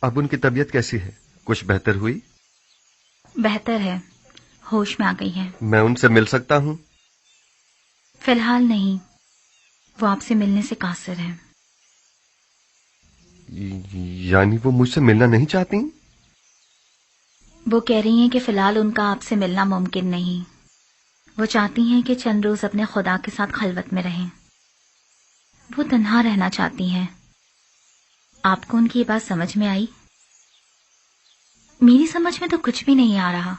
اب ان کی طبیعت کیسی ہے؟ کچھ بہتر ہوئی؟ بہتر ہے، ہوش میں آ گئی ہے۔ میں ان سے مل سکتا ہوں؟ فی الحال نہیں، وہ آپ سے ملنے سے قاصر ہے۔ یعنی وہ مجھ سے ملنا نہیں چاہتی؟ وہ کہہ رہی ہیں کہ فی الحال ان کا آپ سے ملنا ممکن نہیں۔ وہ چاہتی ہیں کہ چند روز اپنے خدا کے ساتھ خلوت میں رہیں۔ وہ تنہا رہنا چاہتی ہیں۔ آپ کو ان کی یہ بات سمجھ میں آئی؟ میری سمجھ میں تو کچھ بھی نہیں آ رہا،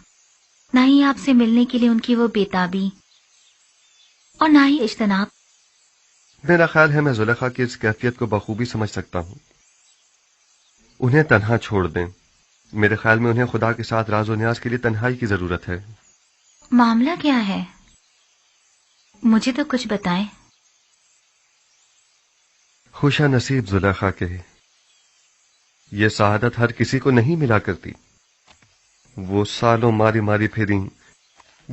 نہ ہی آپ سے ملنے کے لیے ان کی وہ بےتابی اور نہ ہی اجتناب۔ میرا خیال ہے میں زلیخا کی اس کیفیت کو بخوبی سمجھ سکتا ہوں۔ انہیں تنہا چھوڑ دیں۔ میرے خیال میں انہیں خدا کے ساتھ راز و نیاز کے لیے تنہائی کی ضرورت ہے۔ معاملہ کیا ہے؟ مجھے تو کچھ بتائیں۔ خوشا نصیب زلیخا کے، یہ سعادت ہر کسی کو نہیں ملا کرتی۔ وہ سالوں ماری ماری پھریں،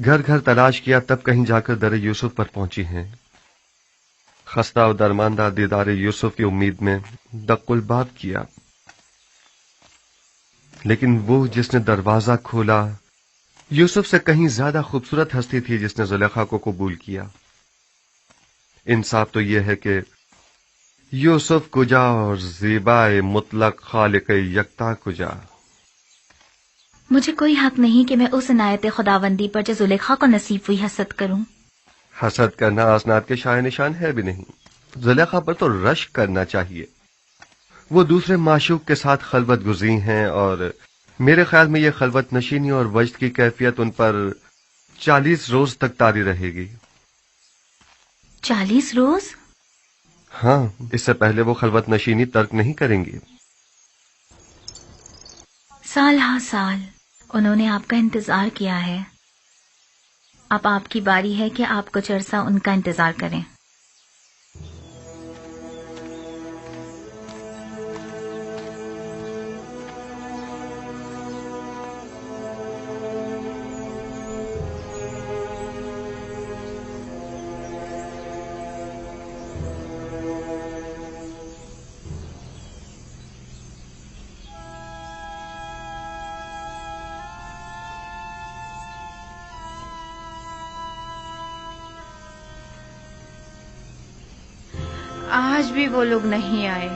گھر گھر تلاش کیا، تب کہیں جا کر در یوسف پر پہنچی ہیں۔ خستہ و درماندہ دیدار یوسف کی امید میں دق الباب کیا، لیکن وہ جس نے دروازہ کھولا یوسف سے کہیں زیادہ خوبصورت ہستی تھی جس نے زلیخا کو قبول کیا۔ انصاف تو یہ ہے کہ یوسف کجا اور زیبائے مطلق خالق یکتا کجا۔ مجھے کوئی حق نہیں کہ میں اس عنایت خداوندی پر جو زلیخا کو نصیب ہوئی حسد کروں۔ حسد کرنا اسناد کے شائع نشان ہے بھی نہیں۔ زلیخا پر تو رشک کرنا چاہیے۔ وہ دوسرے معشوق کے ساتھ خلوت گزین ہیں، اور میرے خیال میں یہ خلوت نشینی اور وجد کی کیفیت ان پر 40 روز تک طاری رہے گی۔ 40 روز؟ ہاں، اس سے پہلے وہ خلوت نشینی ترک نہیں کریں گی۔ سال ہا سال انہوں نے آپ کا انتظار کیا ہے، اب آپ کی باری ہے کہ آپ کچھ عرصہ ان کا انتظار کریں۔ آج بھی وہ لوگ نہیں آئے۔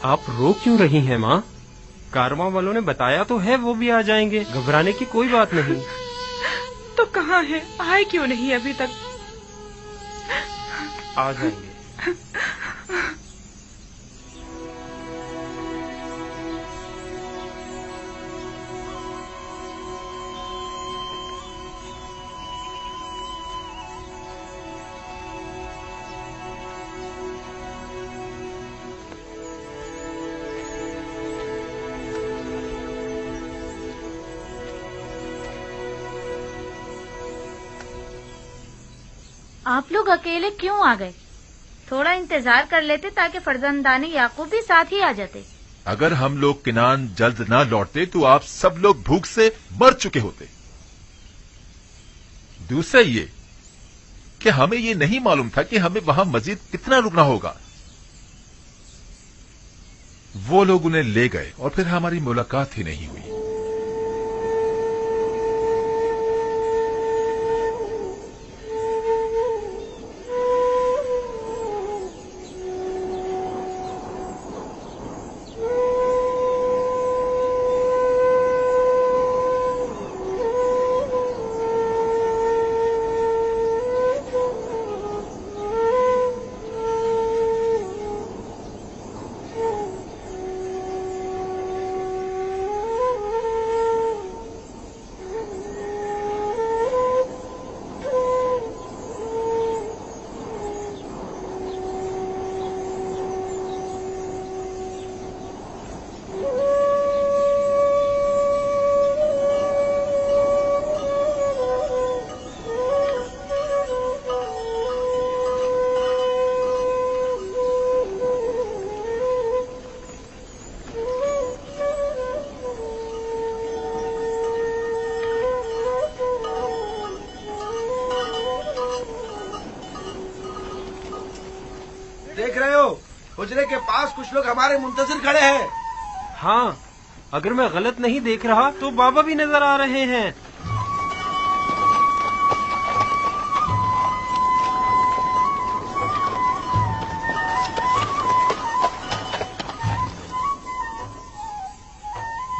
آپ رو کیوں رہی ہیں ماں؟ کارواں والوں نے بتایا تو ہے وہ بھی آ جائیں گے، گھبرانے کی کوئی بات نہیں۔ تو کہاں ہے؟ آئے کیوں نہیں ابھی تک؟ آ جائیں گے۔ آپ لوگ اکیلے کیوں آ گئے؟ تھوڑا انتظار کر لیتے تاکہ فرزندان یعقوب بھی ساتھ ہی آ جاتے۔ اگر ہم لوگ کنعان جلد نہ لوٹتے تو آپ سب لوگ بھوک سے مر چکے ہوتے۔ دوسرا یہ کہ ہمیں یہ نہیں معلوم تھا کہ ہمیں وہاں مزید کتنا رکنا ہوگا۔ وہ لوگ انہیں لے گئے اور پھر ہماری ملاقات ہی نہیں ہوئی۔ حجرے کے پاس کچھ لوگ ہمارے منتظر کھڑے ہیں. ہاں، اگر میں غلط نہیں دیکھ رہا تو بابا بھی نظر آ رہے ہیں.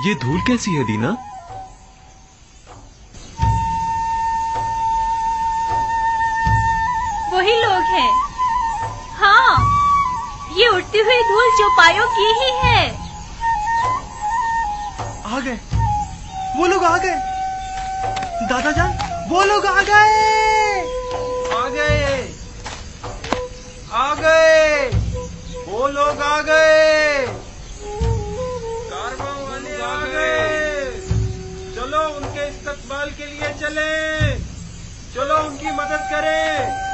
یہ دھول کیسی ہے دینا؟ وہی لوگ ہیں. ہاں، یہ اڑتی ہوئی دھول چوپایوں کی ہی ہے. آ گئے، وہ لوگ آ گئے. دادا جان، وہ لوگ آ گئے. آ گئے، آ گئے، وہ لوگ آ گئے. کارواں والے آ گئے. چلو ان کے استقبال کے لیے چلیں. چلو ان کی مدد کریں.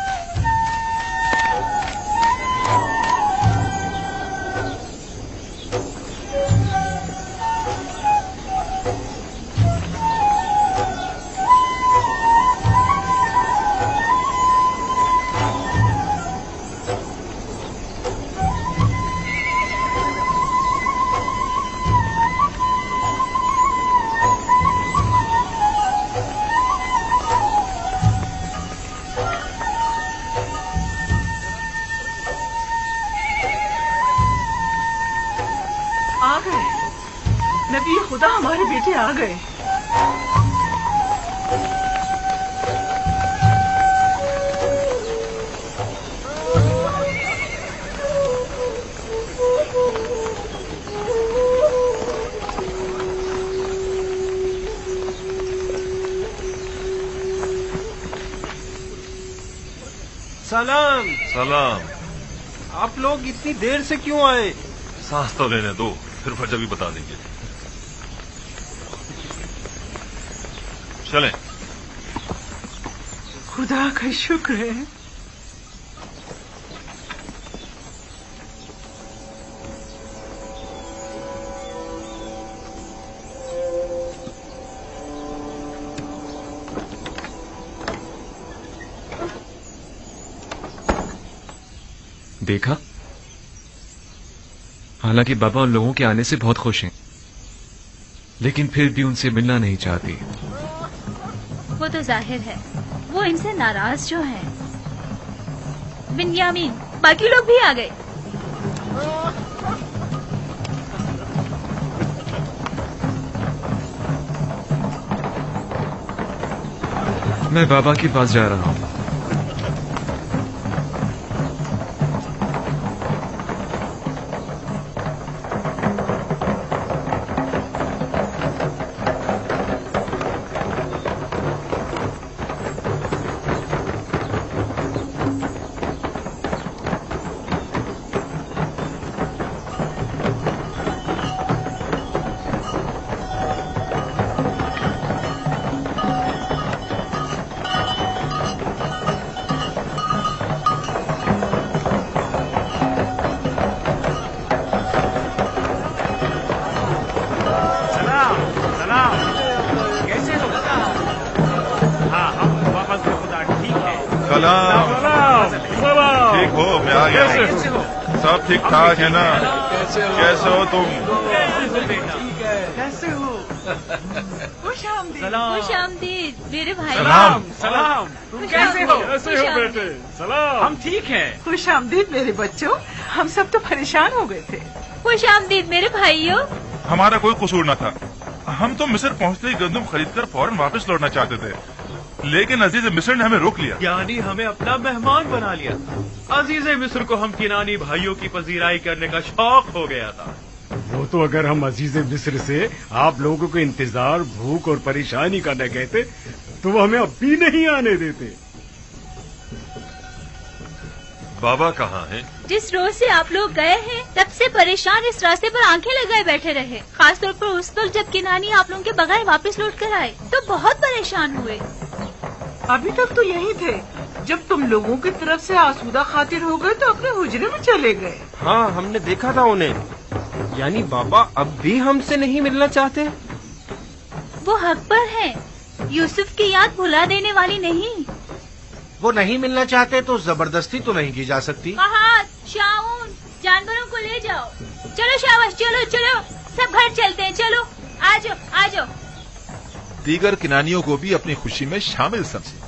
آ گئے نبی خدا، ہمارے بیٹے آ گئے. سلام. سلام. آپ لوگ اتنی دیر سے کیوں آئے؟ سانس تو لینے دو، پھر وجہ بھی بتا دیں گے. چلیں. خدا کا شکر ہے. دیکھا، حالانکہ بابا ان لوگوں کے آنے سے بہت خوش ہیں، لیکن پھر بھی ان سے ملنا نہیں چاہتی. وہ تو ظاہر ہے، وہ ان سے ناراض جو ہیں. بنیامین، باقی لوگ بھی آ گئے. میں بابا کے پاس جا رہا ہوں. ٹھیک ہو؟ میں آ گیا. سب ٹھیک ٹھاک ہے نا؟ کیسے ہو تم؟ کیسے ہو؟ خوش آمدید. خوش آمدید میرے بھائی. سلام. سلام. تم کیسے ہو؟ کیسے ہو بیٹے؟ سلام. ہم ٹھیک ہیں. خوش آمدید میرے بچوں. ہم سب تو پریشان ہو گئے تھے. خوش آمدید میرے بھائیوں. ہمارا کوئی قصور نہ تھا. ہم تو مصر پہنچتے ہی گندم خرید کر فوراً واپس لوٹنا چاہتے تھے، لیکن عزیز مصر نے ہمیں روک لیا. یعنی ہمیں اپنا مہمان بنا لیا. عزیز مصر کو ہم کنانی بھائیوں کی پذیرائی کرنے کا شوق ہو گیا تھا. وہ تو اگر ہم عزیز مصر سے آپ لوگوں کو انتظار، بھوک اور پریشانی کا نہ کہتے تو وہ ہمیں اب بھی نہیں آنے دیتے. بابا کہاں ہیں؟ جس روز سے آپ لوگ گئے ہیں تب سے پریشان اس راستے پر آنکھیں لگائے بیٹھے رہے. خاص طور پر اس وقت جب کنانی آپ لوگوں کے بغیر واپس لوٹ کر آئے تو بہت پریشان ہوئے. ابھی تک تو یہی تھے. جب تم لوگوں کی طرف سے آسودہ خاطر ہو گئے تو اپنے حجرے میں چلے گئے. ہاں، ہم نے دیکھا تھا انہیں. یعنی بابا اب بھی ہم سے نہیں ملنا چاہتے؟ وہ حق پر ہیں. یوسف کی یاد بھلا دینے والی نہیں. وہ نہیں ملنا چاہتے تو زبردستی تو نہیں کی جا سکتی. فہد، شاؤن، जानवरों को ले जाओ। चलो शाबाश, चलो चलो, सब घर चलते हैं, चलो आ जाओ आ जाओ। दीगर किनानियों को भी अपनी खुशी में शामिल समझे।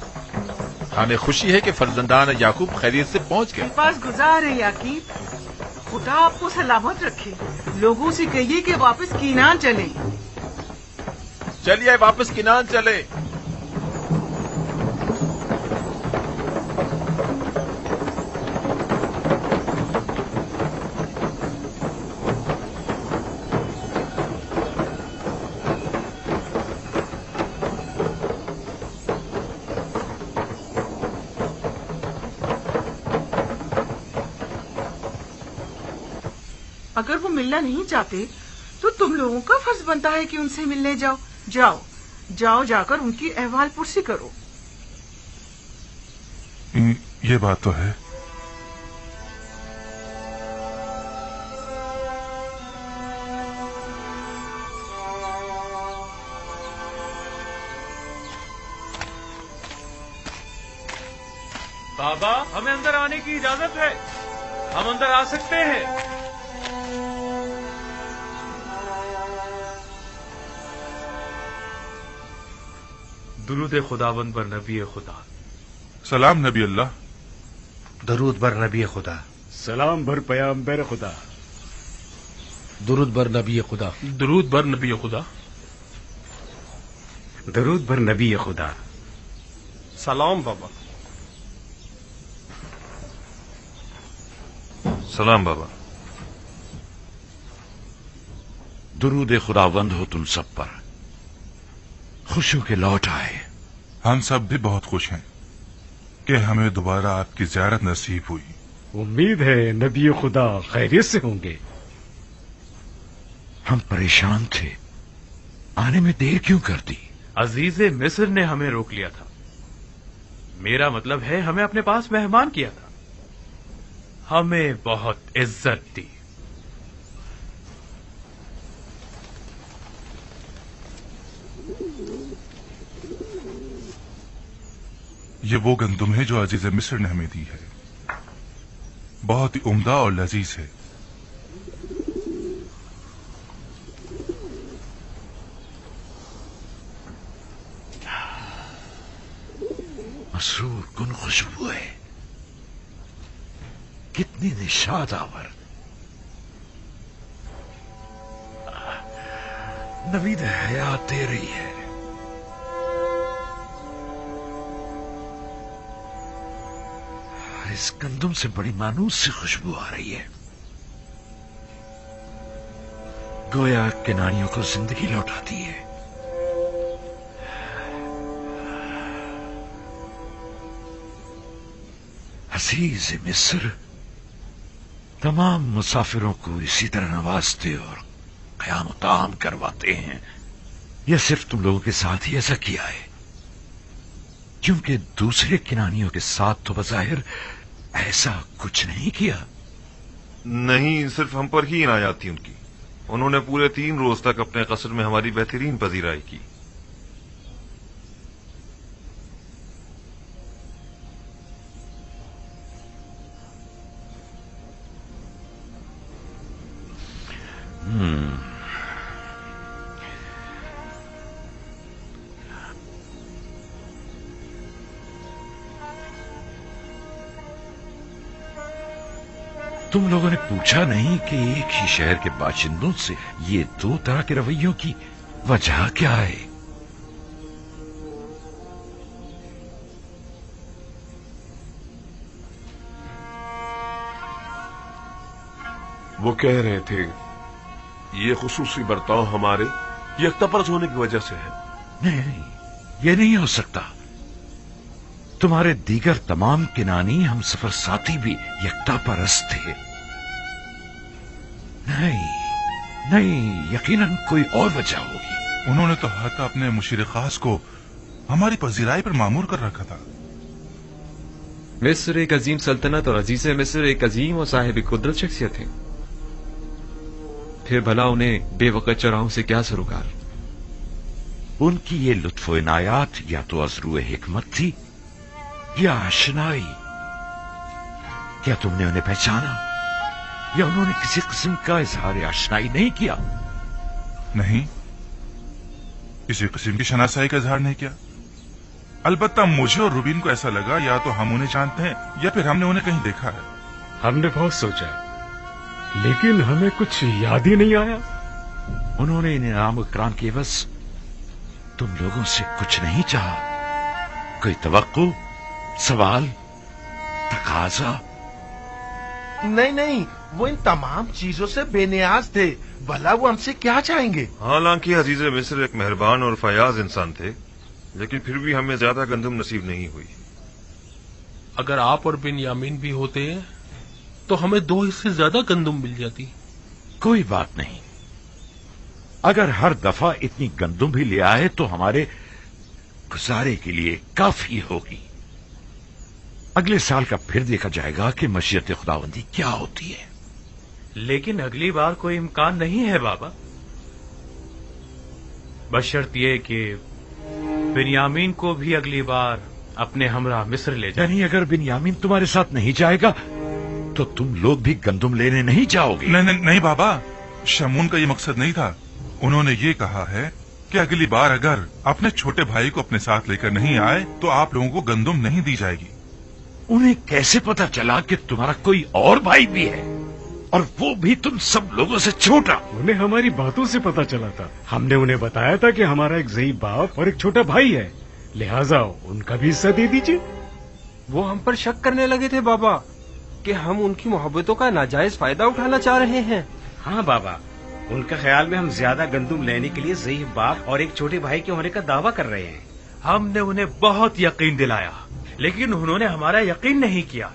हमें खुशी है कि फर्जंदान याकूब खैरियत से पहुंच गए। पास गुजार है याकीब, खुदा आपको सलामत रखे। लोगों से कहिए कि वापस कीनान चले। चलिए वापस किनान चले। अगर वो मिलना नहीं चाहते तो तुम लोगों का फर्ज बनता है कि उनसे मिलने जाओ। जाओ जाओ, जाकर उनकी अहवाल पुरसी करो। ये बात तो है। बाबा, हमें अंदर आने की इजाजत है, हम अंदर आ सकते हैं। दुरूद खुदावंद बर नबी खुदा। सलाम नबी अल्लाह। दरूद बर नबी खुदा। सलाम भर पैगंबर खुदा। दुरूद बर नबी खुदा। दुरूद बर नबी खुदा। दरूद भर नबी खुदा। सलाम बाबा। सलाम बाबा। दुरूद खुदावंद हो तुम सब पर, खुश हो के लौट आए। हम सब भी बहुत खुश हैं कि हमें दोबारा आपकी ज़ियारत नसीब हुई। उम्मीद है नबी खुदा खैरियत से होंगे। हम परेशान थे, आने में देर क्यों कर दी? अजीज मिस्र ने हमें रोक लिया था। मेरा मतलब है हमें अपने पास मेहमान किया था, हमें बहुत इज्जत दी। ये वो गंदुम है जो अजीज मिस्र ने हमें दी है, बहुत ही उम्दा और लजीज है। मसरूर कुन खुशबू है, कितनी निशाद आवर। नवीद हयात दे रही है। इस गंदुम से बड़ी मानूस सी खुशबू आ रही है, गोया किनारियों को जिंदगी लौटाती है। अजीज मिस्र तमाम मुसाफिरों को इसी तरह नवाजते और क़याम ताम करवाते हैं। यह सिर्फ तुम लोगों के साथ ही ऐसा किया है, क्योंकि दूसरे किनानियों के साथ तो बज़ाहिर ऐसा कुछ नहीं किया। नहीं, सिर्फ हम पर ही इनायत थी उनकी। उन्होंने पूरे 3 रोज तक अपने कसर में हमारी बेहतरीन पजीराई की। तुम लोगों ने पूछा नहीं कि एक ही शहर के बाशिंदों से ये 2 तरह के रवैयों की वजह क्या है? वो कह रहे थे ये खुसूसी बर्ताव हमारे यकतापरस्त होने की वजह से है। नहीं, ये नहीं हो सकता। तुम्हारे दीगर तमाम किनानी हम सफर साथी भी यकता परस्त थे। नहीं, यकीनन कोई और वजह होगी। उन्होंने तो हाथ अपने मुशीर खास को हमारी पजीराई पर मामूर कर रखा था। मिस्र एक अजीम सल्तनत और अजीज मिस्र एक अजीम और साहिब कुदरत शख्सियत है। फिर भला उन्हें बेवकत चौराहों से क्या सरोकार? उनकी ये लुत्फ इनायात या तो अज़रू हिकमत थी या आशनाई। क्या तुमने उन्हें पहचाना? یا انہوں نے کسی قسم کا اظہار آشنائی نہیں کیا؟ نہیں، کسی قسم کی شناسائی کا اظہار نہیں کیا. البتہ مجھے اور روبین کو ایسا لگا یا تو ہم انہیں جانتے ہیں یا پھر ہم نے انہیں کہیں دیکھا ہے. ہم نے بہت سوچا لیکن ہمیں کچھ یاد ہی نہیں آیا. انہوں نے انعام اکرام کے بس تم لوگوں سے کچھ نہیں چاہا؟ کوئی توقع، سوال، تقاضا؟ نہیں، وہ ان تمام چیزوں سے بے نیاز تھے. بھلا وہ ہم سے کیا چاہیں گے؟ حالانکہ عزیز مصر ایک مہربان اور فیاض انسان تھے، لیکن پھر بھی ہمیں زیادہ گندم نصیب نہیں ہوئی. اگر آپ اور بنیامین بھی ہوتے تو ہمیں 2 حصے زیادہ گندم مل جاتی. کوئی بات نہیں، اگر ہر دفعہ اتنی گندم بھی لے آئے تو ہمارے گزارے کے لیے کافی ہوگی. اگلے سال کا پھر دیکھا جائے گا کہ مشیت خداوندی کیا ہوتی ہے. لیکن اگلی بار کوئی امکان نہیں ہے بابا، بشرط یہ کہ بنیامین کو بھی اگلی بار اپنے ہمراہ مصر لے جائیں. یعنی اگر بنیامین تمہارے ساتھ نہیں جائے گا تو تم لوگ بھی گندم لینے نہیں جاؤ گے؟ نہیں بابا، شمون کا یہ مقصد نہیں تھا. انہوں نے یہ کہا ہے کہ اگلی بار اگر اپنے چھوٹے بھائی کو اپنے ساتھ لے کر نہیں آئے تو آپ لوگوں کو گندم نہیں دی جائے گی. انہیں کیسے پتا چلا کہ تمہارا کوئی اور بھائی بھی ہے، اور وہ بھی تم سب لوگوں سے چھوٹا؟ انہیں ہماری باتوں سے پتا چلا تھا. ہم نے انہیں بتایا تھا کہ ہمارا ایک ضعیف باپ اور ایک چھوٹا بھائی ہے، لہٰذا ان کا بھی حصہ دے دیجیے. وہ ہم پر شک کرنے لگے تھے بابا کہ ہم ان کی محبتوں کا ناجائز فائدہ اٹھانا چاہ رہے ہیں. ہاں بابا، ان کا خیال میں ہم زیادہ گندم لینے کے لیے ضعیف باپ اور ایک چھوٹے بھائی کے ہونے کا دعویٰ کر رہے ہیں. ہم نے انہیں بہت یقین دلایا لیکن انہوں نے ہمارا یقین نہیں کیا.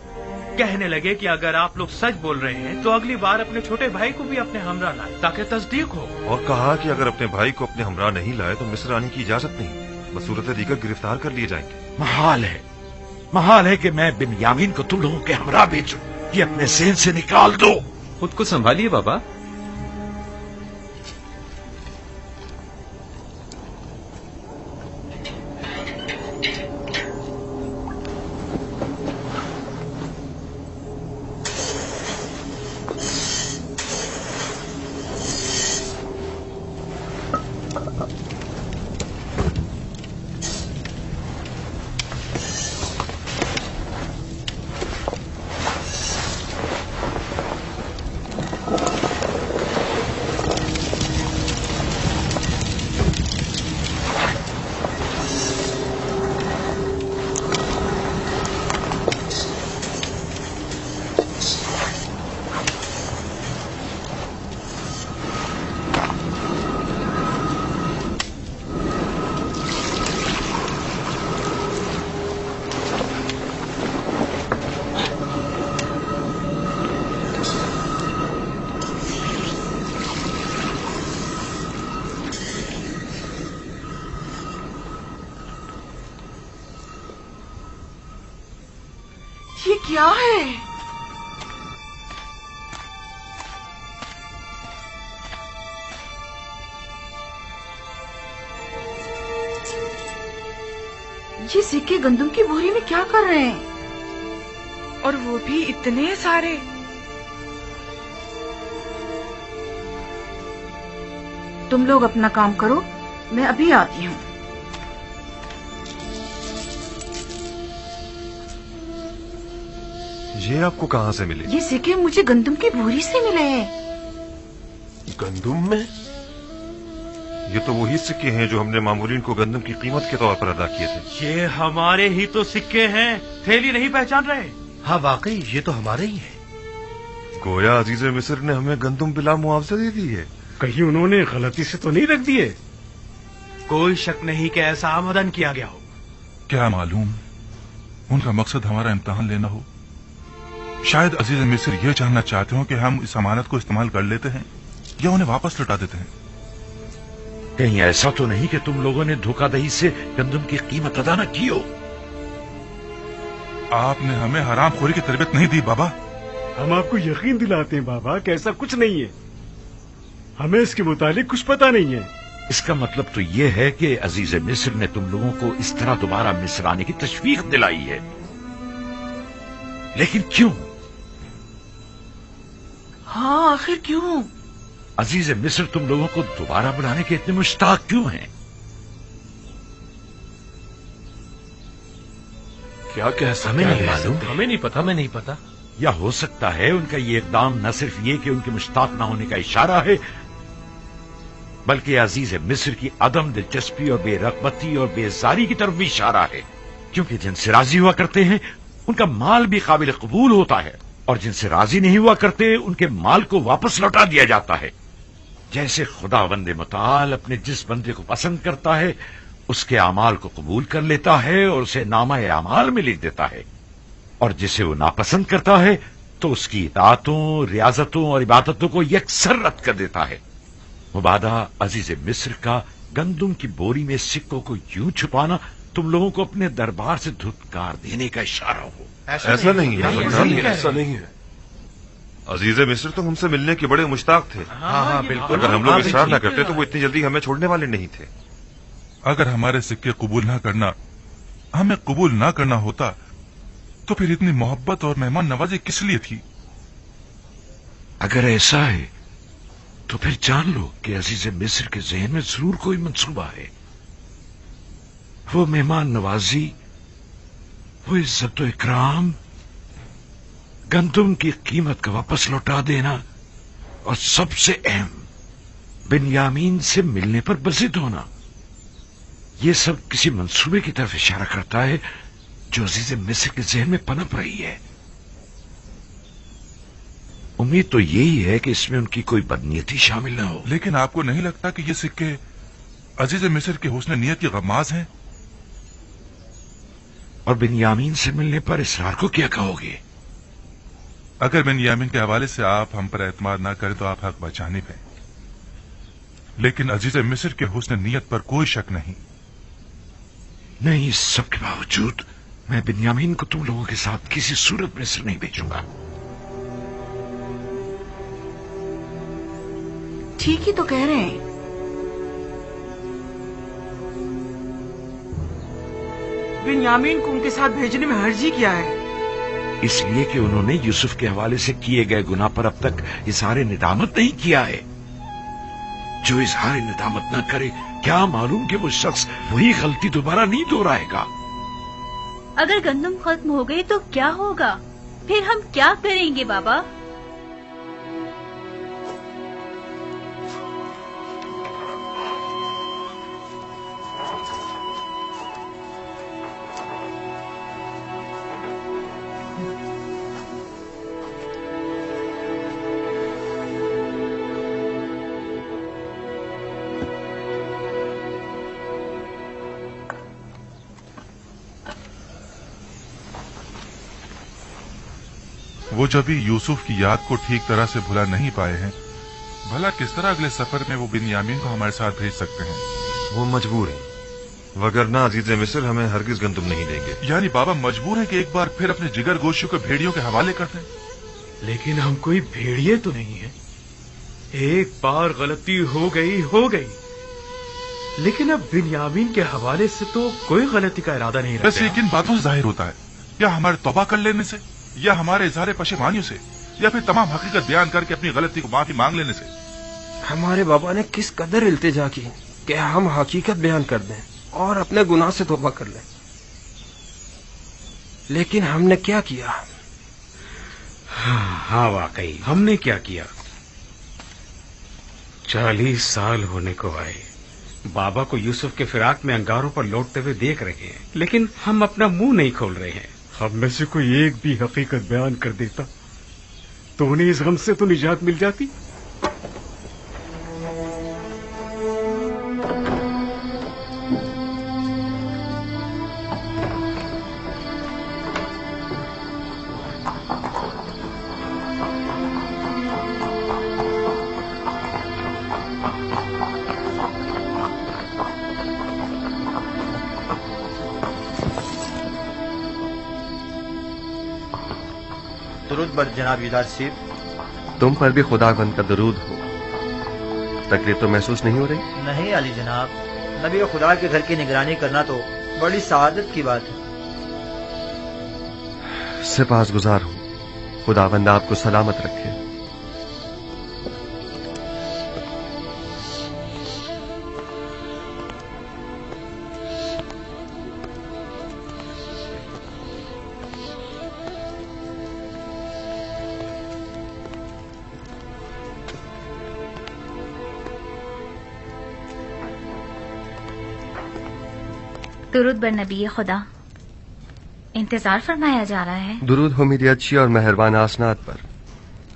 کہنے لگے کہ اگر آپ لوگ سچ بول رہے ہیں تو اگلی بار اپنے چھوٹے بھائی کو بھی اپنے ہمراہ لائیں تاکہ تصدیق ہو. اور کہا کہ اگر اپنے بھائی کو اپنے ہمراہ نہیں لائے تو مصر آنے کی اجازت نہیں، بصورت دیگر گرفتار کر لیے جائیں گے. محال ہے کہ میں بنیامین کو تم لوگوں کے ہمراہ بھیجوں. یہ اپنے ذہن سے نکال دو. خود کو سنبھالیے بابا. یہ کیا ہے؟ یہ سکے گندم کی بوری میں کیا کر رہے ہیں؟ اور وہ بھی اتنے سارے. تم لوگ اپنا کام کرو، میں ابھی آتی ہوں. یہ آپ کو کہاں سے ملے؟ یہ سکے مجھے گندم کی بوری سے ملے ہیں. گندم میں؟ یہ تو وہی سکے ہیں جو ہم نے مامورین کو گندم کی قیمت کے طور پر ادا کیے تھے. یہ ہمارے ہی تو سکے ہیں، تھیلی نہیں پہچان رہے؟ ہاں واقعی یہ تو ہمارے ہی ہیں. گویا عزیز مصر نے ہمیں گندم بلا معاوضہ دے دی ہے. کہیں انہوں نے غلطی سے تو نہیں رکھ دیے؟ کوئی شک نہیں کہ ایسا آمدن کیا گیا ہو. کیا معلوم ان کا مقصد ہمارا امتحان لینا ہو. شاید عزیز مصر یہ جاننا چاہتے ہوں کہ ہم اس امانت کو استعمال کر لیتے ہیں یا انہیں واپس لوٹا دیتے ہیں. کہیں ایسا تو نہیں کہ تم لوگوں نے دھوکہ دہی سے گندم کی قیمت ادا نہ کی ہو؟ آپ نے ہمیں حرام خوری کی تربیت نہیں دی بابا. ہم آپ کو یقین دلاتے ہیں بابا کہ ایسا کچھ نہیں ہے. ہمیں اس کے متعلق کچھ پتا نہیں ہے. اس کا مطلب تو یہ ہے کہ عزیز مصر نے تم لوگوں کو اس طرح دوبارہ مصر آنے کی تشویق دلائی ہے. لیکن کیوں؟ हाँ, आखिर क्यों? अजीज मिस्र तुम लोगों को दोबारा बुलाने के इतने मुश्ताक क्यों हैं? क्या कह हमें नहीं मालूम। हमें नहीं पता, हमें नहीं पता। या हो सकता है उनका ये इकदाम न सिर्फ ये कि उनके मुश्ताक न होने का इशारा है, बल्कि अजीज मिस्र की अदम दिलचस्पी और बेरगबती और बेजारी की तरफ भी इशारा है, क्योंकि जिनसे राजी हुआ करते हैं उनका माल भी काबिल कबूल होता है, और जिनसे राजी नहीं हुआ करते उनके माल को वापस लौटा दिया जाता है। जैसे खुदावंद मुताल अपने जिस बंदे को पसंद करता है उसके अमाल को कबूल कर लेता है और उसे नामा अमाल में लिख देता है, और जिसे वो नापसंद करता है तो उसकी इताअतों, रियाजतों और इबादतों को यकसर रद्द कर देता है। मुबादा अजीज मिस्र का गंदुम की बोरी में सिक्कों को यूं छुपाना तुम लोगों को अपने दरबार से धुतकार देने का इशारा हो। ऐसा नहीं है, ऐसा नहीं है। अजीज मिस्र तो हमसे मिलने के बड़े मुश्ताक थे। हाँ, बिल्कुल। अगर हम लोग इसरार न करते तो वो इतनी जल्दी हमें छोड़ने वाले नहीं थे। अगर हमारे सिक्के कबूल ना करना हमें कबूल ना करना होता तो फिर इतनी मोहब्बत और मेहमान नवाजी किस लिए थी? अगर ऐसा है तो फिर जान लो कि अजीज मिस्र के ज़हन में जरूर कोई मंसूबा है। वो मेहमान नवाजी, वो इज्जत इकराम, गंदुम की कीमत का वापस लौटा देना, और सबसे अहम बिन्यामीन से मिलने पर बज़िद होना, ये सब किसी मंसूबे की तरफ इशारा करता है जो अजीज मिस्र के ज़हन में पनप रही है। उम्मीद तो यही है कि इसमें उनकी कोई बदनीयती शामिल न हो। लेकिन आपको नहीं लगता कि ये सिक्के अजीज मिस्र के हुस्न नीयत की गमाज हैं? और बिन्यामीन से मिलने पर इसरार को क्या कहोगे? अगर बिन्यामीन के हवाले से आप हम पर एतमाद ना करें तो आप हक बचाने पे, लेकिन अजीज मिस्र के हुस्न नीयत पर कोई शक नहीं। नहीं, इस सब के बावजूद मैं बिन्यामीन को तुम लोगों के साथ किसी सूरत में मिस्र नहीं भेजूंगा। ठीक ही तो कह रहे हैं। बिन्यामीन को उनके साथ भेजने में हर्जी क्या है? इसलिए कि उन्होंने यूसुफ के हवाले से किए गए गुनाह पर अब तक इजहार निदामत नहीं किया है। जो इजहार निदामत न करे, क्या मालूम कि वो शख्स वही गलती दोबारा नहीं दोहराएगा। अगर गंदम खत्म हो गई तो क्या होगा? फिर हम क्या करेंगे बाबा? वो जब भी यूसुफ की याद को ठीक तरह से भुला नहीं पाए हैं, भला किस तरह अगले सफर में वो बिन्यामीन को हमारे साथ भेज सकते हैं? वो मजबूर है, वगरना अजीज मिस्र हमें हरगिज गंदुम नहीं देंगे। यानी बाबा मजबूर है कि एक बार फिर अपने जिगर गोशियों को भेड़ियों के हवाले कर दें? लेकिन हम कोई भेड़िए तो नहीं है। एक बार गलती हो गई, लेकिन अब बिन्यामीन के हवाले से तो कोई गलती का इरादा नहीं रखते। वैसे किन बातों से जाहिर होता है? या हमारे तौबा कर लेने से, या हमारे इजहार पशेमानियों से, या फिर तमाम हकीकत बयान करके अपनी गलती को माफी मांग लेने से? हमारे बाबा ने किस कदर इल्तिजा की कि हम हकीकत बयान कर दें और अपने गुनाह से तौबा कर लें, लेकिन हमने क्या किया? हाँ वाकई हमने क्या किया। 40 साल होने को आए, बाबा को यूसुफ के फिराक में अंगारों पर लौटते हुए देख रहे हैं, लेकिन हम अपना मुंह नहीं खोल रहे हैं। हम में से कोई एक भी हकीकत बयान कर देता तो उन्हें इस गम से तो निजात मिल जाती। दुरूद बर जनाब युदार सीब। तुम पर भी खुदावंद का दरूद हो। तकलीफ तो महसूस नहीं हो रही? नहीं अली जनाब, नबी खुदा के घर की निगरानी करना तो बड़ी सआदत की बात है। सिपासगुजार हूं, खुदावंद आपको सलामत रखे। दुरूद बर नबी खुदा। इंतजार फरमाया जा रहा है। दुरूद हो मेरी अच्छी और मेहरबान आसनात पर।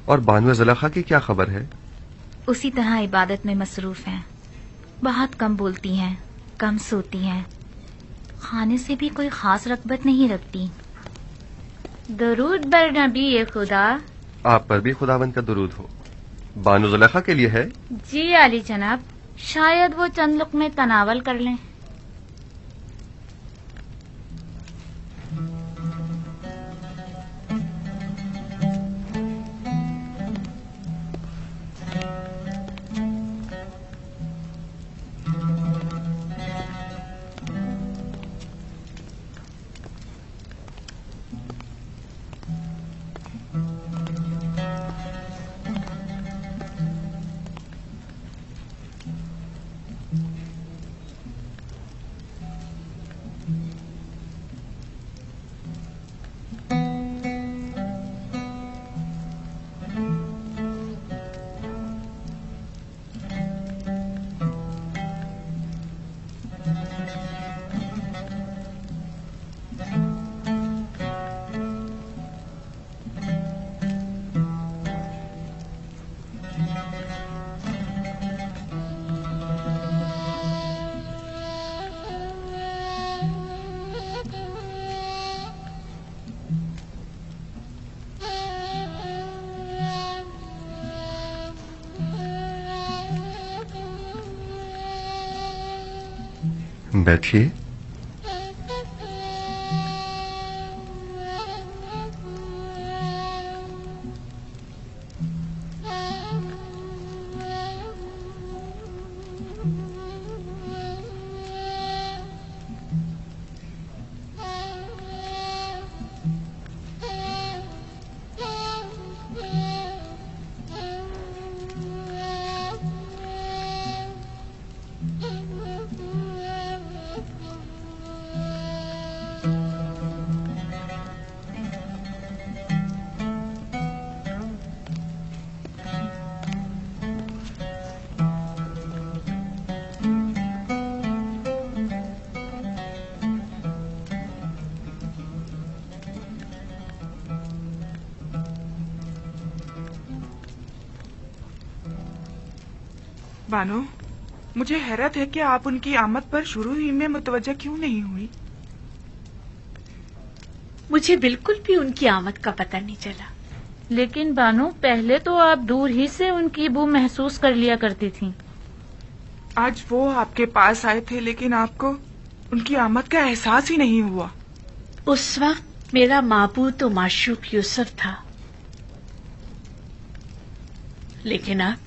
और बानू ज़ुलेखा की क्या खबर है? उसी तरह इबादत में मसरूफ हैं। बहुत कम बोलती हैं, कम सोती हैं, खाने से भी कोई खास रगबत नहीं रखती। दरूद बर नबी खुदा। आप पर भी खुदावंद का दुरूद हो। बानू ज़ुलेखा के लिए है? जी आली जनाब, शायद वो चंद लुक़मे तनावल कर लें। बैठिए। बानो, मुझे हैरत है कि आप उनकी आमद पर शुरू ही में मुतवज्जा क्यों नहीं हुई? मुझे बिल्कुल भी उनकी आमद का पता नहीं चला। लेकिन बानो, पहले तो आप दूर ही से उनकी बू महसूस कर लिया करती थीं। आज वो आपके पास आए थे, लेकिन आपको उनकी आमद का एहसास ही नहीं हुआ। उस वक्त मेरा माबूद और माशूक यूसुफ था, लेकिन अब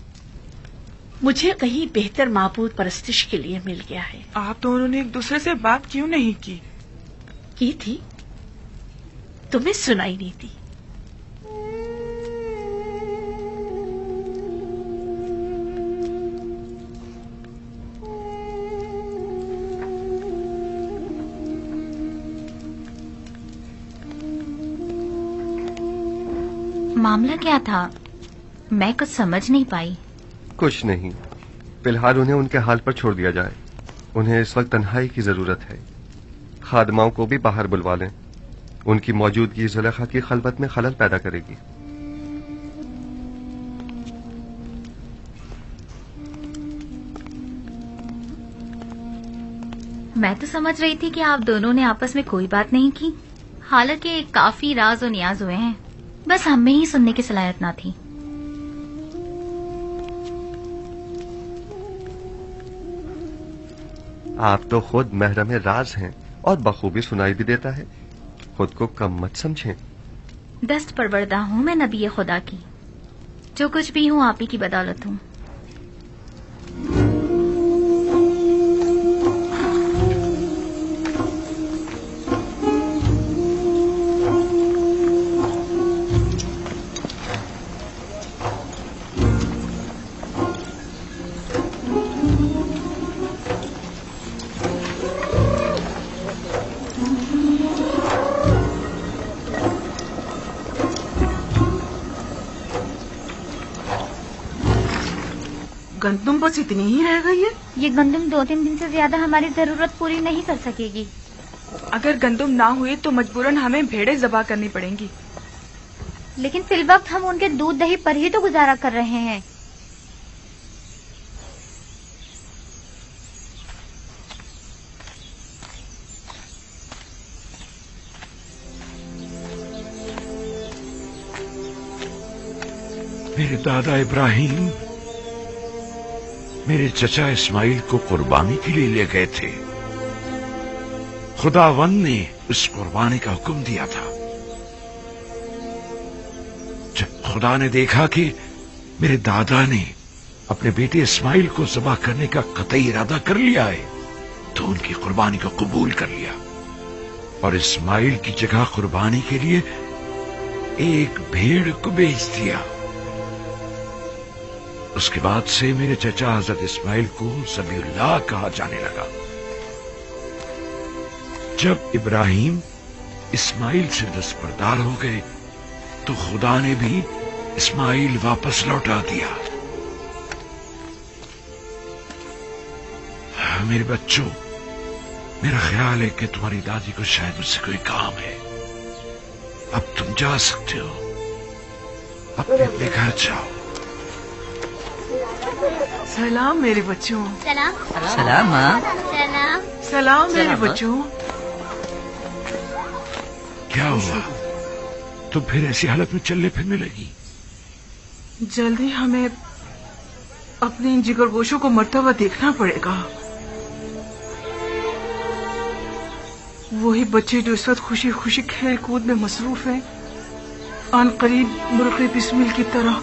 मुझे कहीं बेहतर माबूद परस्तिश के लिए मिल गया है। आप दोनों ने एक दूसरे से बात क्यों नहीं की? की थी, तुम्हें सुनाई नहीं दी। मामला क्या था? मैं कुछ समझ नहीं पाई। कुछ नहीं, फिलहाल उन्हें उनके हाल पर छोड़ दिया जाए। उन्हें इस वक्त तन्हाई की जरूरत है। खादमाओं को भी बाहर बुलवा लें। उनकी मौजूदगी ज़ुलेखा की खलबत में खलल पैदा करेगी। मैं तो समझ रही थी कि आप दोनों ने आपस में कोई बात नहीं की। हालांकि काफी राज और नियाज हुए हैं, बस हमें ही सुनने की सलाहियत ना थी। आप तो खुद महरम राज हैं और बखूबी सुनाई भी देता है। खुद को कम मत समझें। दस्त परवरदा हूँ मैं नबी खुदा की। जो कुछ भी हूँ आप ही की बदौलत हूँ। गंदुम बस इतनी ही रह गई है? ये गंदुम 2-3 दिन से ज्यादा हमारी जरूरत पूरी नहीं कर सकेगी। अगर गंदुम ना हुई तो मजबूरन हमें भेड़ें ज़बा करनी पड़ेंगी। लेकिन फिल वक्त हम उनके दूध दही पर ही तो गुजारा कर रहे हैं। मेरे दादा इब्राहिम मेरे चचा इस्माइल को कुर्बानी के लिए ले गए थे। खुदावंद ने उस कुर्बानी का हुक्म दिया था। जब खुदा ने देखा कि मेरे दादा ने अपने बेटे इस्माइल को ज़बह करने का कतई इरादा कर लिया है, तो उनकी कुर्बानी को कबूल कर लिया और इस्माइल की जगह कुर्बानी के लिए एक भेड़ को बेच दिया। उसके बाद से मेरे चचा हजरत इस्माइल को ज़बीहुल्लाह कहा जाने लगा। जब इब्राहिम इस्माइल से दस्तबरदार हो गए तो खुदा ने भी इस्माइल वापस लौटा दिया। मेरे बच्चों, मेरा ख्याल है कि तुम्हारी दादी को शायद मुझसे कोई काम है। अब तुम जा सकते हो, अपने अपने घर जाओ। सलाम मेरे बच्चों। सलाम। सलाम माँ। सलाम। सलाम मेरे बच्चों। क्या हुआ? तुम फिर ऐसी हालत में चलने फिरने लगी? जल्दी हमें अपने इन जिगरगोशों को मरता हुआ देखना पड़ेगा। वही बच्चे जो इस वक्त खुशी खुशी खेल कूद में मसरूफ हैं, आन करीब मुर्गे बिस्मिल की तरह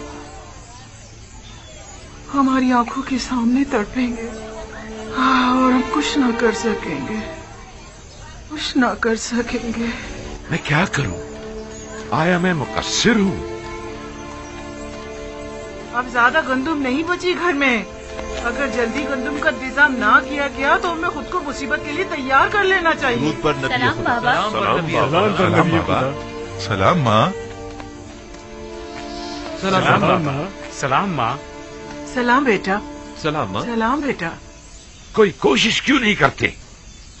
हमारी आंखों के सामने तड़पेंगे। और हम कुछ ना कर सकेंगे, कुछ ना कर सकेंगे। मैं क्या करूं? आया मैं मुकस्सिर हूं? अब ज्यादा गंदुम नहीं बची घर में। अगर जल्दी गंदुम का इंतजाम ना किया गया तो हमें खुद को मुसीबत के लिए तैयार कर लेना चाहिए। सलाम बाबा। सलाम बाबा। सलाम माँ। सलाम माँ। सलाम माँ। सलाम बेटा। सलाम माँ। सलाम बेटा। कोई कोशिश क्यों नहीं करते?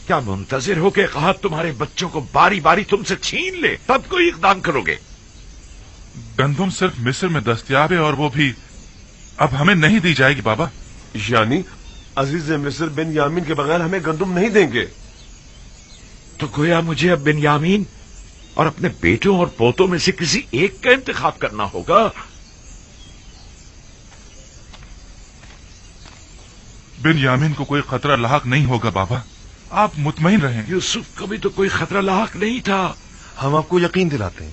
क्या मुंतजिर हो के कहा तुम्हारे बच्चों को बारी बारी तुमसे छीन ले तब कोई इकदाम करोगे? गंदुम सिर्फ मिस्र में दस्तयाब है और वो भी अब हमें नहीं दी जाएगी बाबा। यानी अजीज मिस्र बिन्यामीन के बगैर हमें गंदुम नहीं देंगे? तो गोया मुझे अब बिन्यामीन और अपने बेटों और पोतों में से किसी एक का इंतखाब करना होगा। बिन्यामीन को कोई खतरा लाहक नहीं होगा बाबा, आप मुतमईन रहें। यूसुफ को भी तो कोई खतरा लाहक नहीं था। हम आपको यकीन दिलाते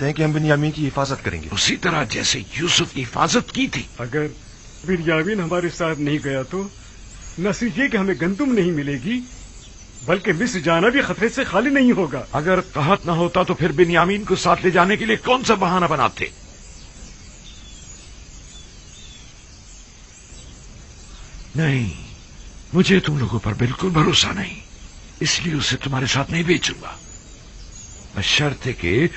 हैं कि हम बिन्यामीन की हिफाजत करेंगे, उसी तरह जैसे यूसुफ की हिफाजत की थी। अगर बिन्यामीन हमारे साथ नहीं गया तो न सिर्फ ये कि हमें गंदुम नहीं मिलेगी, बल्कि मिस्र जाना भी खतरे से खाली नहीं होगा। अगर कहत न होता तो फिर बिन्यामीन को साथ ले जाने के लिए कौन सा बहाना बनाते? नहीं, मुझे तुम लोगों पर बिल्कुल भरोसा नहीं, इसलिए उसे तुम्हारे साथ नहीं भेजूंगा, बशर्ते कि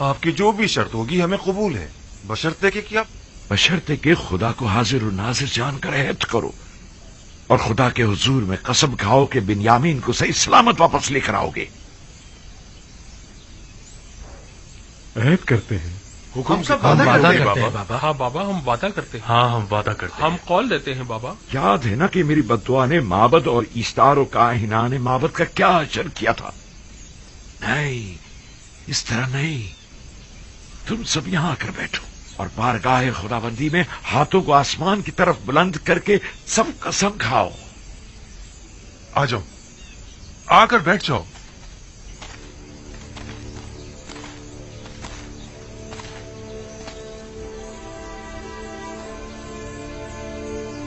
आपकी जो भी शर्त होगी हमें कबूल है, बशर्ते कि क्या? बशर्ते कि खुदा को हाजिर और नाजिर जानकर अहद करो और खुदा के हुजूर में कसम खाओ कि बिन्यामीन को सही सलामत वापस लेकर आओगे। अहद करते हैं। हम सब वादा करते हैं बाबा। हाँ बाबा, हम वादा करते हैं। हाँ, हम वादा करते हैं। हम कॉल देते हैं बाबा। याद है ना कि मेरी बद्दुआ ने माबद और ईस्तार और काहिना ने माबद का क्या अजर किया था? नहीं, इस तरह नहीं। तुम सब यहां आकर बैठो और बारगाह खुदाबंदी में हाथों को आसमान की तरफ बुलंद करके सब कसम खाओ। आ जाओ, आकर बैठ जाओ।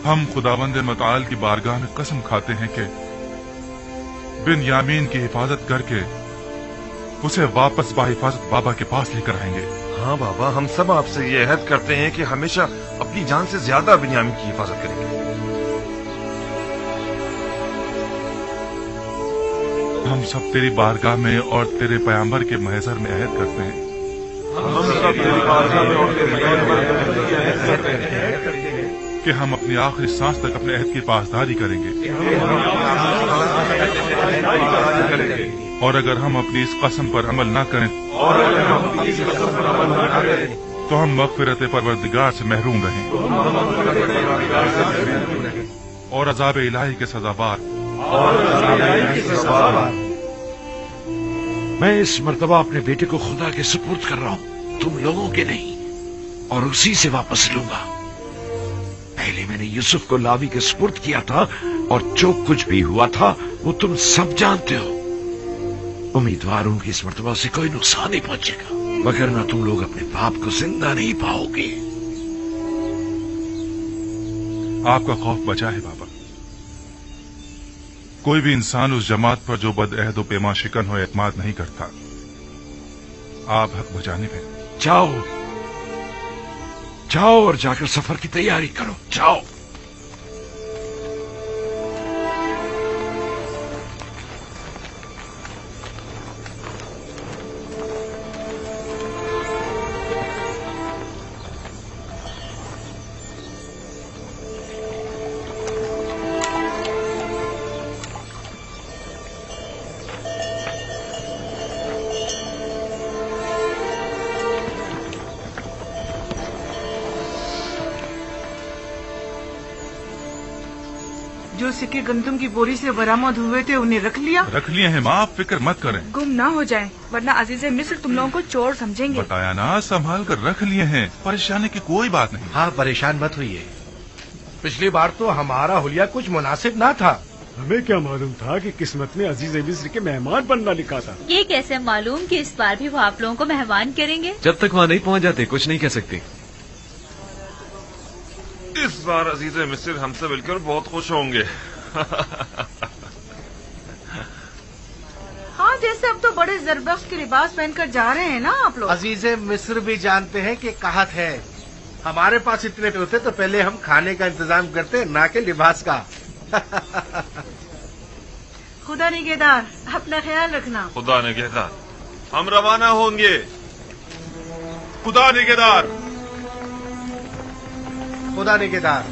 हम खुदावंद मताल की बारगाह में कसम खाते हैं कि बिन्यामीन की हिफाजत करके उसे वापस बाहिफाजत बाबा के पास लेकर आएंगे। हाँ बाबा, हम सब आपसे ये अहद करते हैं कि हमेशा अपनी जान से ज्यादा बिन्यामीन की हिफाजत करेंगे। हम सब तेरी बारगाह में और तेरे पैगंबर के महज़र में अहद करते हैं कि हम अपनी आखिरी सांस तक अपने अहद की पासदारी करेंगे, और अगर हम अपनी इस कसम पर अमल न करें तो हम मग़फ़िरत परवरदिगार से महरूम रहें और अज़ाब इलाही के सज़ाबार। मैं इस मर्तबा अपने बेटे को खुदा के सुपुर्द कर रहा हूँ, तुम लोगों के नहीं, और उसी से वापस लूंगा। पहले मैंने यूसुफ को लावी के सुपुर्द किया था, और जो कुछ भी हुआ था वो तुम सब जानते हो। उम्मीदवार हूं कि इस मर्तबा से कोई नुकसान नहीं पहुंचेगा, वगरना तुम लोग अपने बाप को जिंदा नहीं पाओगे। आपका खौफ बचा है बाबा। कोई भी इंसान उस जमात पर जो बदअहद व पैमा शिकन हो एतमाद नहीं करता। आप हक बजाने में। जाओ जाओ और जाकर सफर की तैयारी करो, जाओ। जो सिक्के गंदम की बोरी से बरामद हुए थे उन्हें रख लिया? रख लिए हैं माँ, आप फिक्र मत करें। गुम ना हो जाए, वरना अजीज़े मिस्र तुम लोगों को चोर समझेंगे। बताया ना, संभाल कर रख लिए हैं, परेशानी की कोई बात नहीं। हाँ, परेशान मत होइए। पिछली बार तो हमारा हुलिया कुछ मुनासिब ना था। हमें क्या मालूम था कि किस्मत में अजीज़े मिस्र के मेहमान बनना लिखा था। ये कैसे मालूम कि इस बार भी वो आप लोगों को मेहमान करेंगे? जब तक वहाँ नहीं पहुँच जाते कुछ नहीं कह सकते। इस बार अजीज़े मिस्र हमसे मिलकर बहुत खुश होंगे। हाँ, जैसे अब तो बड़े जरबख्श के लिबास पहनकर जा रहे हैं ना आप लोग। अजीज़े मिस्र भी जानते हैं कि कहत है। हमारे पास इतने होते तो पहले हम खाने का इंतजाम करते, ना कि लिबास का। खुदा निगहदार, अपना ख्याल रखना। खुदा निगहदार, हम रवाना होंगे। खुदा निगहदार, खुदा निगहदार।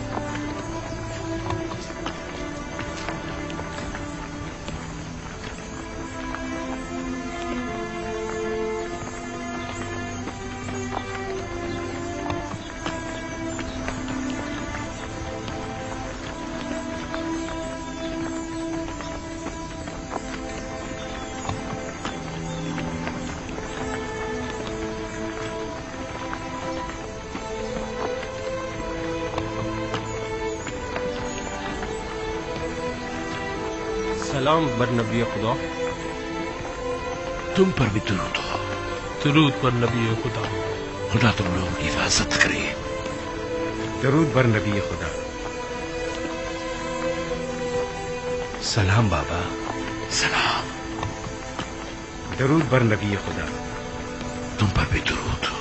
सलाम बर नबी खुदा। तुम पर भी दुरूद हो। दुरूद पर नबी खुदा। खुदा तुम लोगों की हिफाजत करे। दरूद बर नबी खुदा। सलाम बाबा। सलाम। दरूद बर नबी खुदा। तुम पर भी दुरूद हो।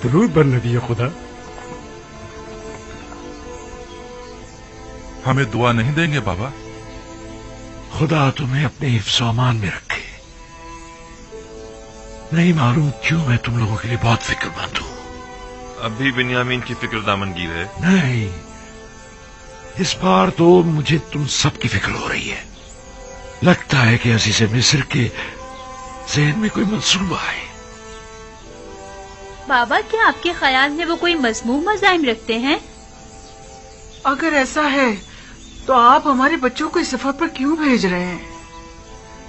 दरूद बर नबी खुदा। हमें दुआ नहीं देंगे बाबा? खुदा तुम्हें अपने हिफ्ज़ अमान में रखे। नहीं मालूम क्यों मैं तुम लोगों के लिए बहुत फिक्रमंद हूं। अब भी बिन्यामीन की फिक्र दामनगीर है? नहीं, इस बार तो मुझे तुम सब की फिक्र हो रही है। लगता है कि अजीज़े मिस्र के ज़हन में कोई मंसूबा है। बाबा, क्या आपके ख्याल में वो कोई मज़मूम मज़ाहिम रखते हैं? अगर ऐसा है तो आप हमारे बच्चों को इस सफर पर क्यों भेज रहे हैं?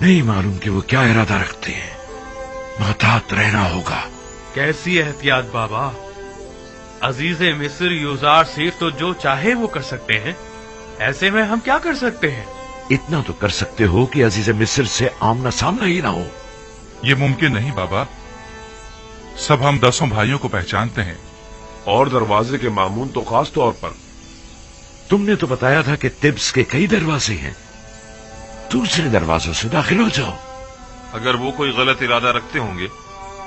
नहीं मालूम कि वो क्या इरादा रखते हैं। मुहतात रहना होगा। कैसी एहतियात बाबा? अजीज़े मिस्र यूजार सिर्फ तो जो चाहे वो कर सकते हैं। ऐसे में हम क्या कर सकते हैं? इतना तो कर सकते हो कि अजीज़े मिस्र से आमना सामना ही ना हो। ये मुमकिन नहीं बाबा। सब हम 10 भाइयों को पहचानते हैं, और दरवाजे के मामून तो खास तौर पर। तुमने तो बताया था कि तिब्स के कई दरवाजे हैं। दूसरे दरवाजों से दाखिल हो जाओ। अगर वो कोई गलत इरादा रखते होंगे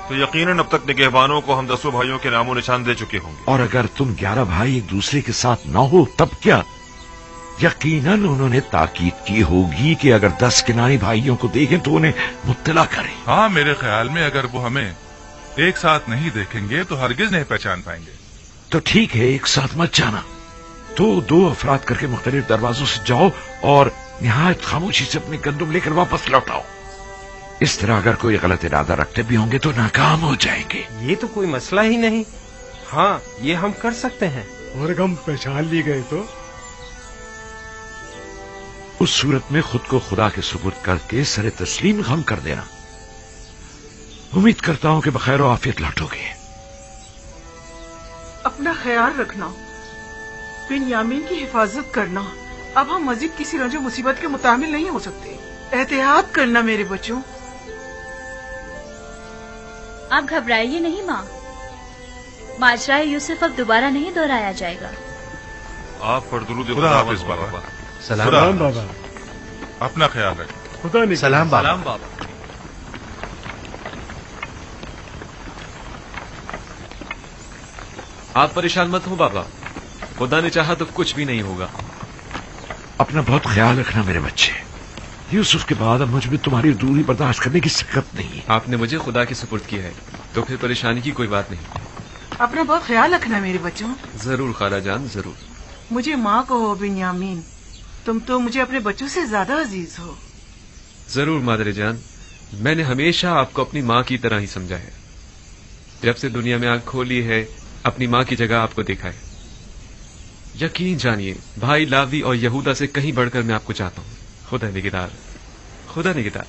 तो यकीनन अब तक निगहबानों को हम 10 भाइयों के नामो निशान दे चुके होंगे। और अगर तुम 11 भाई एक दूसरे के साथ न हो तब क्या? यकीनन उन्होंने ताकीद की होगी कि अगर 10 किनारी भाइयों को देखें तो उन्हें मुत्तला करें। हाँ, मेरे ख्याल में अगर वो हमें एक साथ नहीं देखेंगे तो हरगिज नहीं पहचान पाएंगे। तो ठीक है, एक साथ मत जाना। तो 2 अफराद करके मुख्तलिफ दरवाजों से जाओ और निहायत खामोशी से अपने गंदुम लेकर वापस लौटाओ। इस तरह अगर कोई गलत इरादा रखते भी होंगे तो नाकाम हो जाएंगे। ये तो कोई मसला ही नहीं। हाँ, ये हम कर सकते हैं। और अगर हम पहचान ली गए तो? उस सूरत में खुद को खुदा के सुपुर्द करके सरे तस्लीम गम कर देना। उम्मीद करता हूं कि बखैर और आफियत लौटोगे। अपना ख्याल रखना, बिन्यामीन की हिफाजत करना। अब हम मजीद किसी रंजो मुसीबत के मुतामिल नहीं हो सकते। एहतियात करना मेरे बच्चों। आप घबराइए नहीं माँ, माजरा यूसुफ अब दोबारा नहीं दोहराया जाएगा। आप पर दुरूद खुदा हाफिज बाबा। सलाम बाबा। अपना ख्याल रखें। खुदा ने सलाम बाबा। सलाम बाबा। आप परेशान मत हो बाबा, खुदा ने चाहा तो कुछ भी नहीं होगा। अपना बहुत ख्याल रखना मेरे बच्चे। यूसुफ के बाद अब मुझ में तुम्हारी दूरी बर्दाश्त करने की सकत नहीं। आपने मुझे खुदा के सुपुर्द किया है तो फिर परेशानी की कोई बात नहीं। अपना बहुत ख्याल रखना मेरे बच्चों। जरूर खाला जान, जरूर। मुझे माँ कहो बिन्यामीन, तुम तो मुझे अपने बच्चों से ज्यादा अजीज हो। जरूर मादरे जान, मैंने हमेशा आपको अपनी माँ की तरह ही समझा है। जब से दुनिया में आंख खोली है, अपनी माँ की जगह आपको देखा है। यकीन जानिए, भाई लावी और यहूदा से कहीं बढ़कर मैं आपको चाहता हूँ। खुदा निगहदार, खुदा निगहदार।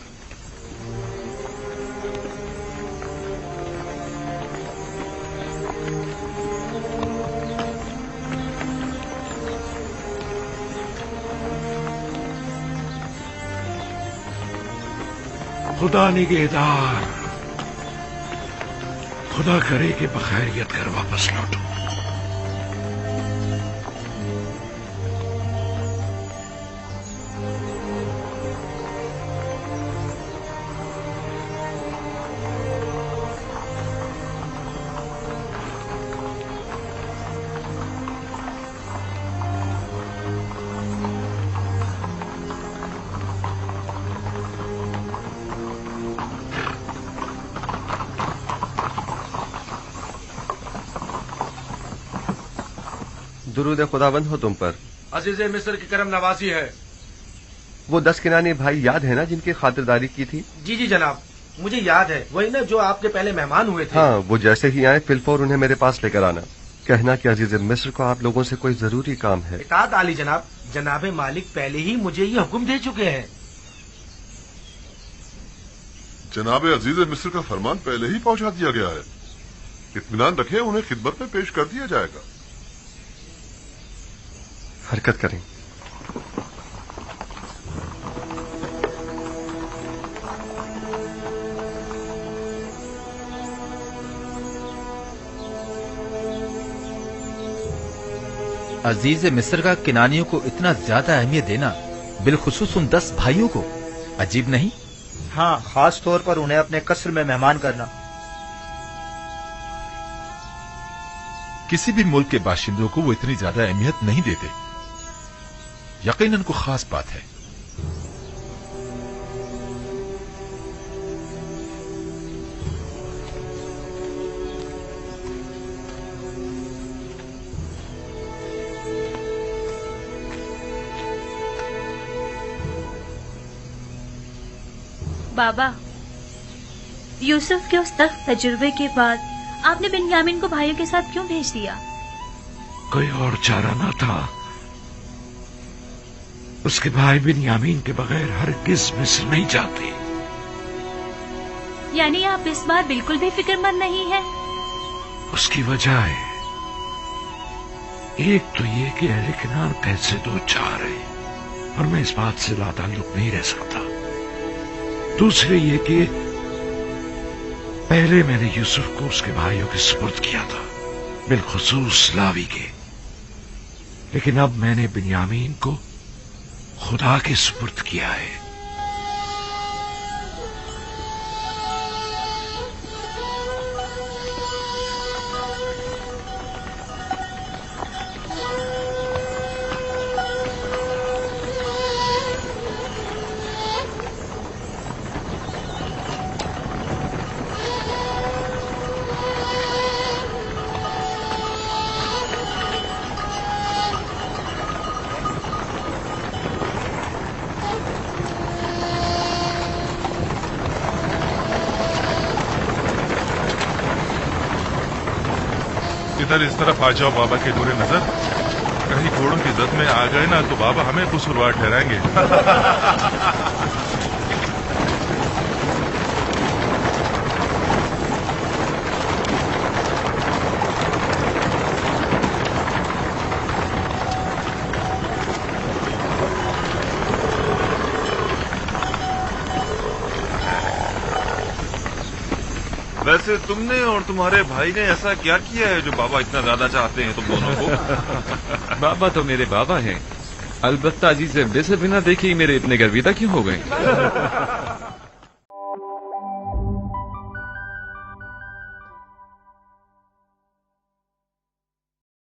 खुदा निगहदार, खुदा करे कि बखैरियत कर वापस लौटो। दुरूद खुदाबंद हो तुम पर। अजीज मिस्र की करम नवाजी है। वो 10 किनानी भाई याद है ना जिनकी खातिरदारी की थी? जी जी जनाब, मुझे याद है। वही ना जो आपके पहले मेहमान हुए थे। हाँ, वो जैसे ही आए फिलफौर उन्हें मेरे पास लेकर आना। कहना कि अजीज मिस्र को आप लोगों से कोई जरूरी काम है। इताअत आली जनाब, जनाब मालिक पहले ही मुझे ये हुक्म दे चुके हैं। जनाब अजीज मिस्र का फरमान पहले ही पहुंचा दिया गया है। इत्मीनान रखें, उन्हें खिदमत में पेश कर दिया जाएगा। हरकत करें। अजीज मिस्र का किनानियों को इतना ज्यादा अहमियत देना, बिलखुसूस उन 10 भाइयों को, अजीब नहीं? हाँ, खास तौर पर उन्हें अपने कस्र में मेहमान करना। किसी भी मुल्क के बाशिंदों को वो इतनी ज्यादा अहमियत नहीं देते। यकीनन को खास बात है। बाबा, यूसुफ के उस सख्त तजुर्बे के बाद आपने बिन्यामीन को भाइयों के साथ क्यों भेज दिया? कोई और चारा न था। उसके भाई बिन्यामीन के बगैर हरगिज मिस्र नहीं जाते। यानी आप इस बार बिल्कुल भी फिक्रमंद नहीं हैं? उसकी वजह है, एक तो ये कि अहले किनान पैसे दो चार है और मैं इस बात से लाताल्लुक नहीं रह सकता। दूसरे ये कि पहले मैंने यूसुफ को उसके भाइयों के सुपुर्द किया था, बिलखुसूस लावी के। लेकिन अब मैंने बिन्यामीन को खुदा के सुपुर्द किया है। इधर इस तरफ आ जाओ बाबा के बुरे नजर। कहीं घोड़ों की जद में आ गए ना तो बाबा हमें कसूरवार ठहराएंगे। वैसे तुमने और तुम्हारे भाई ने ऐसा क्या किया है जो बाबा इतना ज्यादा चाहते हैं तुम दोनों को? बाबा तो मेरे बाबा हैं, अलबत्ता अजीज मिस्र बिना देखे ही मेरे इतने गर्विदा क्यों हो गए?